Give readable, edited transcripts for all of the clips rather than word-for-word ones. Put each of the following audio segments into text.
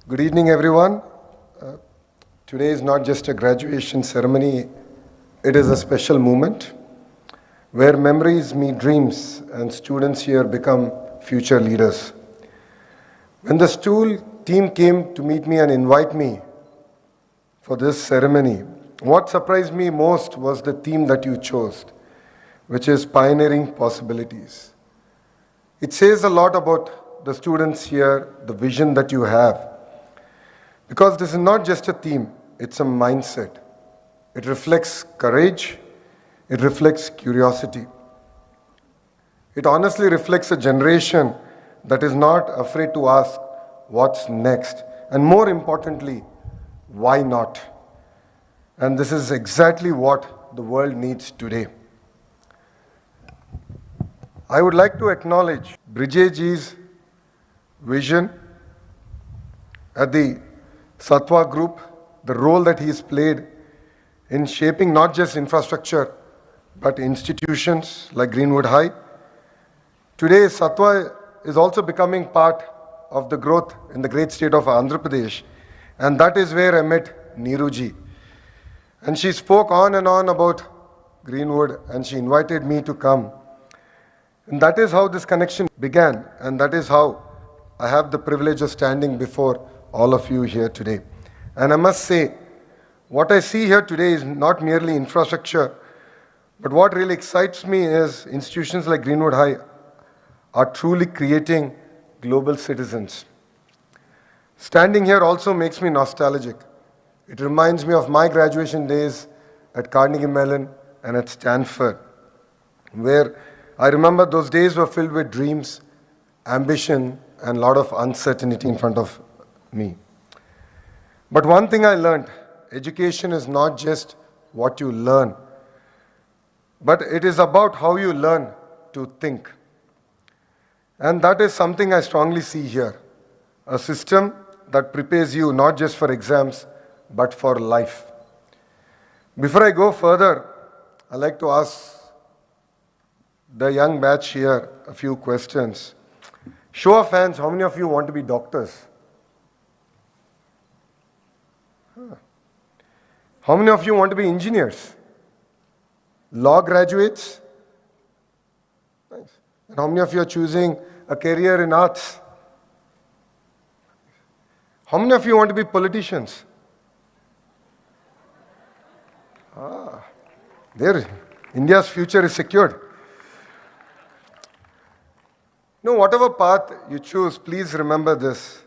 Good evening, everyone. Today is not just a graduation ceremony, it is a special moment where memories meet dreams and students here become future leaders. When the stool team came to meet me and invite me for this ceremony, what surprised me most was the theme that you chose, which is pioneering possibilities. It says a lot about the students here, the vision that you have. Because this is not just a theme, it's a mindset. It reflects courage, it reflects curiosity. It honestly reflects a generation that is not afraid to ask what's next, and more importantly, why not? And this is exactly what the world needs today. I would like to acknowledge Brijeji's vision at the Satwa Group, the role that he's played in shaping not just infrastructure, but institutions like Greenwood High. Today, Satwa is also becoming part of the growth in the great state of Andhra Pradesh, and that is where I met Neeruji. And she spoke on and on about Greenwood, and she invited me to come. And that is how this connection began, and that is how I have the privilege of standing before all of you here today. And I must say, what I see here today is not merely infrastructure, but what really excites me is institutions like Greenwood High are truly creating global citizens. Standing here also makes me nostalgic. It reminds me of my graduation days at Carnegie Mellon and at Stanford, where I remember those days were filled with dreams, ambition, and a lot of uncertainty in front of me. But one thing I learned, education is not just what you learn, but it is about how you learn to think. And that is something I strongly see here, a system that prepares you not just for exams, but for life. Before I go further, I'd like to ask the young batch here a few questions. Show of hands, how many of you want to be doctors? How many of you want to be engineers? Law graduates? Nice. And how many of you are choosing a career in arts? How many of you want to be politicians? There, India's future is secured. No, whatever path you choose, please remember this.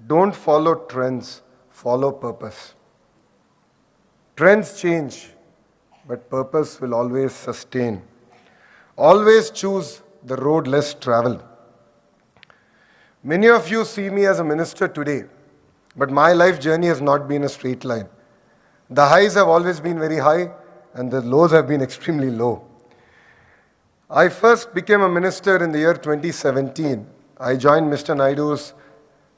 Don't follow trends, follow purpose. Trends change, but purpose will always sustain. Always choose the road less traveled. Many of you see me as a minister today, but my life journey has not been a straight line. The highs have always been very high, and the lows have been extremely low. I first became a minister in the year 2017. I joined Mr. Naidu's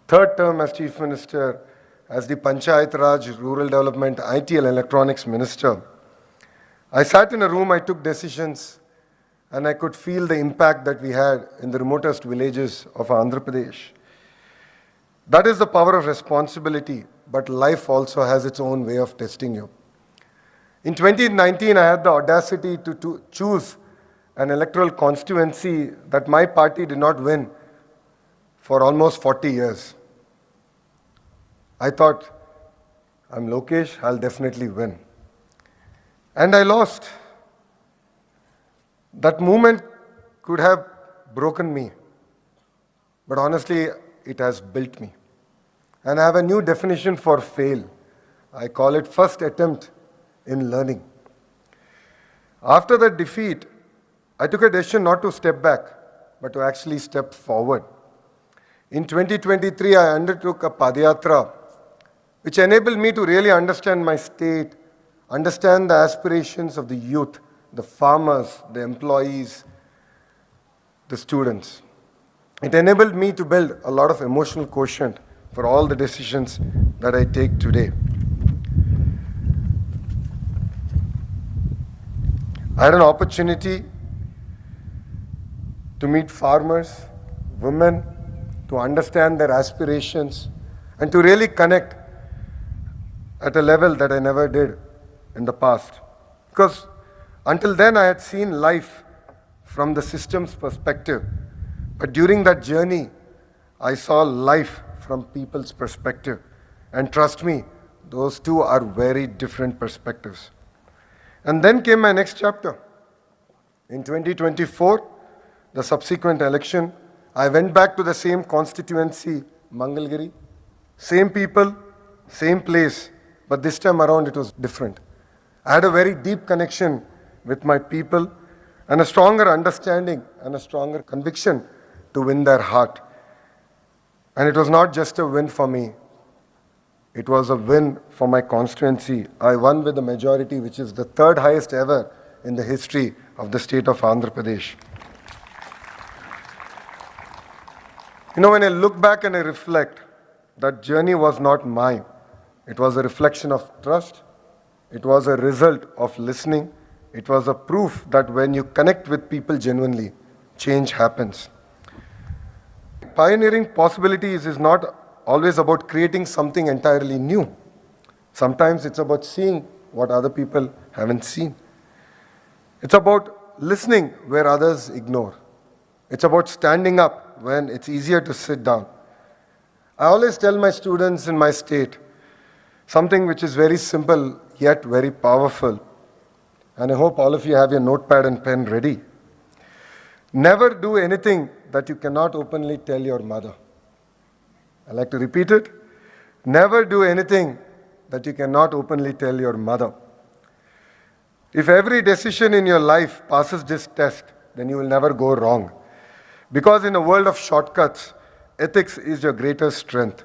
third term as Chief Minister as the Panchayat Raj, Rural Development, IT and Electronics Minister. I sat in a room, I took decisions, and I could feel the impact that we had in the remotest villages of Andhra Pradesh. That is the power of responsibility, but life also has its own way of testing you. In 2019, I had the audacity to choose an electoral constituency that my party did not win for almost 40 years. I thought, I'm Lokesh, I'll definitely win. And I lost. That moment could have broken me, but honestly, it has built me. And I have a new definition for fail. I call it first attempt in learning. After that defeat, I took a decision not to step back, but to actually step forward. In 2023, I undertook a Padayatra, which enabled me to really understand my state, understand the aspirations of the youth, the farmers, the employees, the students. It enabled me to build a lot of emotional quotient for all the decisions that I take today. I had an opportunity to meet farmers, women, to understand their aspirations, and to really connect at a level that I never did in the past. Because until then I had seen life from the system's perspective. But during that journey, I saw life from people's perspective. And trust me, those two are very different perspectives. And then came my next chapter. In 2024, the subsequent election, I went back to the same constituency, Mangalgiri, same people, same place, but this time around it was different. I had a very deep connection with my people and a stronger understanding and a stronger conviction to win their heart. And it was not just a win for me, it was a win for my constituency. I won with a majority which is the third highest ever in the history of the state of Andhra Pradesh. When I look back and I reflect, that journey was not mine. It was a reflection of trust. It was a result of listening. It was a proof that when you connect with people genuinely, change happens. Pioneering possibilities is not always about creating something entirely new. Sometimes it's about seeing what other people haven't seen. It's about listening where others ignore. It's about standing up when it's easier to sit down. I always tell my students in my state something which is very simple yet very powerful. And I hope all of you have your notepad and pen ready. Never do anything that you cannot openly tell your mother. I like to repeat it. Never do anything that you cannot openly tell your mother. If every decision in your life passes this test, then you will never go wrong. Because in a world of shortcuts, ethics is your greatest strength.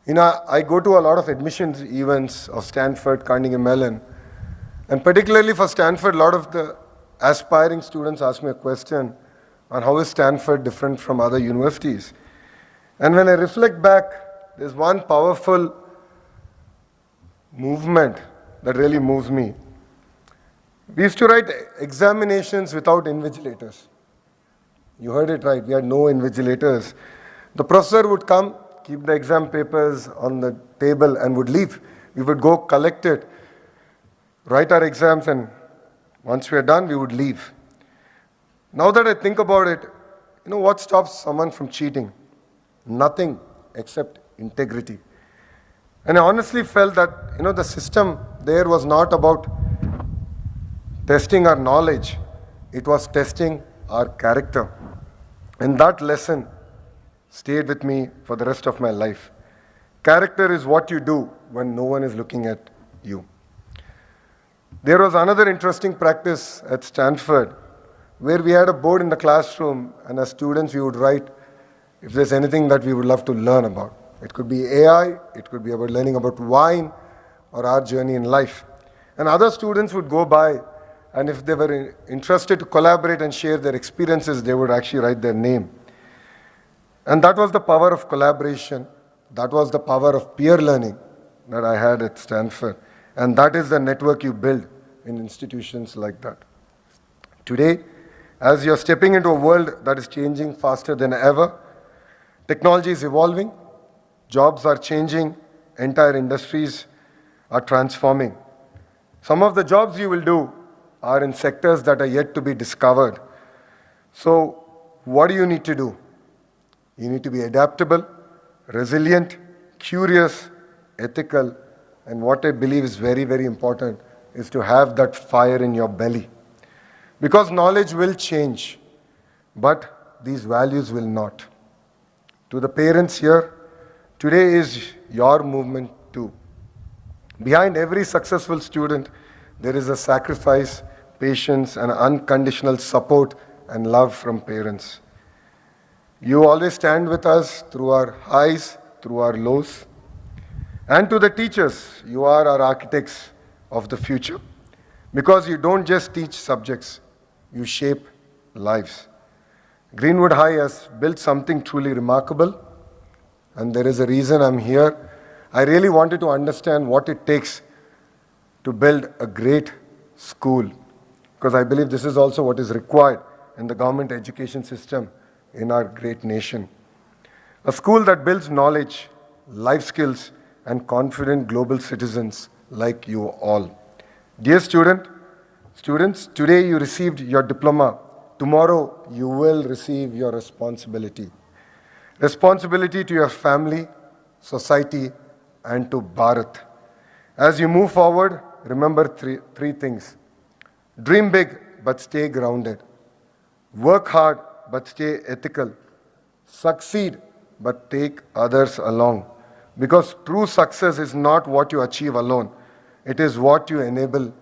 I go to a lot of admissions events of Stanford, Carnegie Mellon, and particularly for Stanford, a lot of the aspiring students ask me a question on how is Stanford different from other universities. And when I reflect back, there's one powerful movement that really moves me. We used to write examinations without invigilators. You heard it right, we had no invigilators. The professor would come, keep the exam papers on the table and would leave. We would go collect it, write our exams, and once we are done, we would leave. Now that I think about it, what stops someone from cheating? Nothing except integrity. And I honestly felt that, the system there was not about testing our knowledge, it was testing our character. And that lesson stayed with me for the rest of my life. Character is what you do when no one is looking at you. There was another interesting practice at Stanford where we had a board in the classroom, and as students we would write if there's anything that we would love to learn about. It could be AI, it could be about learning about wine or our journey in life. And other students would go by, and if they were interested to collaborate and share their experiences, they would actually write their name. And that was the power of collaboration. That was the power of peer learning that I had at Stanford. And that is the network you build in institutions like that. Today, as you're stepping into a world that is changing faster than ever, technology is evolving, jobs are changing, entire industries are transforming. Some of the jobs you will do are in sectors that are yet to be discovered. So, what do you need to do? You need to be adaptable, resilient, curious, ethical, and what I believe is very, very important is to have that fire in your belly. Because knowledge will change, but these values will not. To the parents here, today is your movement too. Behind every successful student, there is a sacrifice, patience, and unconditional support and love from parents. You always stand with us through our highs, through our lows. And to the teachers, you are our architects of the future. Because you don't just teach subjects, you shape lives. Greenwood High has built something truly remarkable, and there is a reason I'm here. I really wanted to understand what it takes to build a great school, because I believe this is also what is required in the government education system in our great nation. A school that builds knowledge, life skills, and confident global citizens like you all. Dear students, today you received your diploma. Tomorrow you will receive your responsibility. Responsibility to your family, society, and to Bharat. As you move forward, remember three things. Dream big, but stay grounded. Work hard, but stay ethical. Succeed, but take others along. Because true success is not what you achieve alone, it is what you enable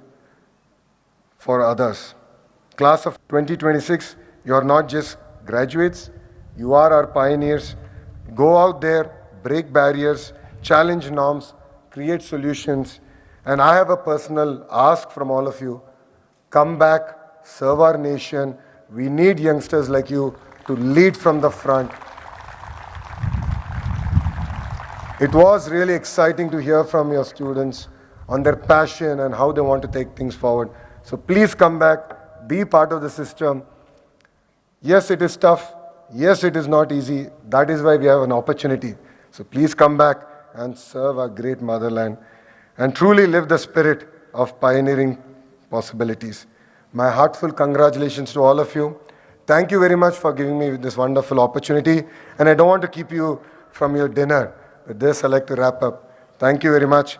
for others. Class of 2026, you are not just graduates, you are our pioneers. Go out there, break barriers, challenge norms, create solutions. And I have a personal ask from all of you. Come back, serve our nation. We need youngsters like you to lead from the front. It was really exciting to hear from your students on their passion and how they want to take things forward. So please come back, be part of the system. Yes, it is tough. Yes, it is not easy. That is why we have an opportunity. So please come back and serve our great motherland and truly live the spirit of pioneering possibilities. My heartfelt congratulations to all of you. Thank you very much for giving me this wonderful opportunity. And I don't want to keep you from your dinner. With this, I'd like to wrap up. Thank you very much.